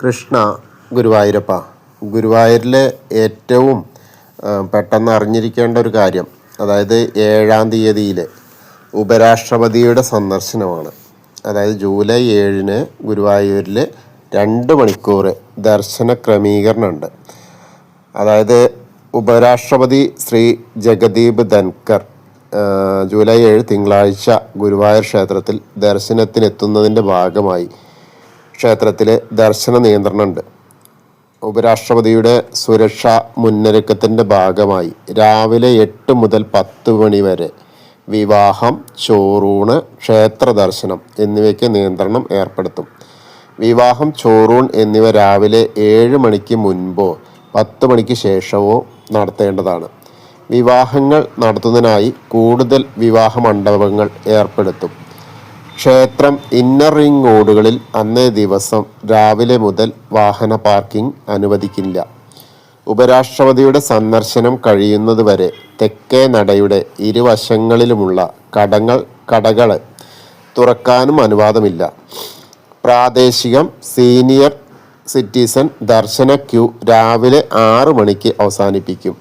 കൃഷ്ണ ഗുരുവായൂരപ്പ. ഗുരുവായൂരിലെ ഏറ്റവും പെട്ടെന്ന് അറിഞ്ഞിരിക്കേണ്ട ഒരു കാര്യം, അതായത് 7-ാം തീയതിയിൽ ഉപരാഷ്ട്രപതിയുടെ സന്ദർശനമാണ്. അതായത് ജൂലൈ 7-ന് ഗുരുവായൂരിൽ 2 മണിക്കൂർ ദർശന ക്രമീകരണമുണ്ട്. അതായത് ഉപരാഷ്ട്രപതി ശ്രീ ജഗദീപ് ധൻകർ ജൂലൈ 7 തിങ്കളാഴ്ച ഗുരുവായൂർ ക്ഷേത്രത്തിൽ ദർശനത്തിനെത്തുന്നതിൻ്റെ ഭാഗമായി ക്ഷേത്രത്തിൽ ദർശന നിയന്ത്രണമുണ്ട്. ഉപരാഷ്ട്രപതിയുടെ സുരക്ഷാ മുന്നൊരുക്കത്തിൻ്റെ ഭാഗമായി രാവിലെ 8 മുതൽ 10 മണി വരെ വിവാഹം, ചോറൂണ്, ക്ഷേത്ര ദർശനം എന്നിവയ്ക്ക് നിയന്ത്രണം ഏർപ്പെടുത്തും. വിവാഹം, ചോറൂൺ എന്നിവ രാവിലെ 7 മണിക്ക് മുൻപോ 10 മണിക്ക് ശേഷമോ നടത്തേണ്ടതാണ്. വിവാഹങ്ങൾ നടത്തുന്നതിനായി കൂടുതൽ വിവാഹ മണ്ഡപങ്ങൾ ഏർപ്പെടുത്തും. ക്ഷേത്രം ഇന്നർ റിംഗ് റോഡുകളിൽ അന്നേ ദിവസം രാവിലെ മുതൽ വാഹന പാർക്കിംഗ് അനുവദിക്കില്ല. ഉപരാഷ്ട്രപതിയുടെ സന്ദർശനം കഴിയുന്നതുവരെ തെക്കേ നടയുടെ ഇരുവശങ്ങളിലുമുള്ള കടകൾ തുറക്കാനും അനുവാദമില്ല. പ്രാദേശികം സീനിയർ സിറ്റിസൺ ദർശന ക്യൂ രാവിലെ 6 മണിക്ക് അവസാനിപ്പിക്കും.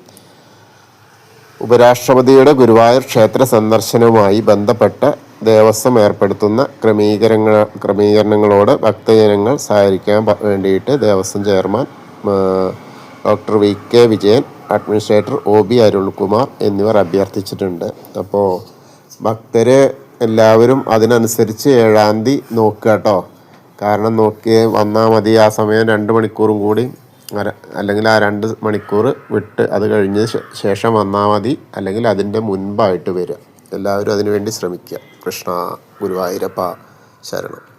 ഉപരാഷ്ട്രപതിയുടെ ഗുരുവായൂർ ക്ഷേത്ര സന്ദർശനവുമായി ബന്ധപ്പെട്ട ദേവസ്വം ഏർപ്പെടുത്തുന്ന ക്രമീകരണങ്ങളോട് ഭക്തജനങ്ങൾ സഹകരിക്കാൻ വേണ്ടിയിട്ട് Devaswom chairman doctor VK Vijayan, administrator OB Arunkumar എന്നിവർ അഭ്യർത്ഥിച്ചിട്ടുണ്ട്. അപ്പോൾ ഭക്തർ എല്ലാവരും അതിനനുസരിച്ച് 7-ാം തീയതി നോക്കുക കേട്ടോ. കാരണം നോക്കി വന്നാൽ മതി. ആ സമയം 2 മണിക്കൂറും കൂടി, അല്ലെങ്കിൽ ആ 2 മണിക്കൂർ വിട്ട് അത് കഴിഞ്ഞ ശേഷം വന്നാൽ മതി, അല്ലെങ്കിൽ അതിൻ്റെ മുൻപായിട്ട് വരിക. എല്ലാവരും അതിനുവേണ്ടി ശ്രമിക്കുക. കൃഷ്ണ ഗുരുവായൂരപ്പ ശരണം.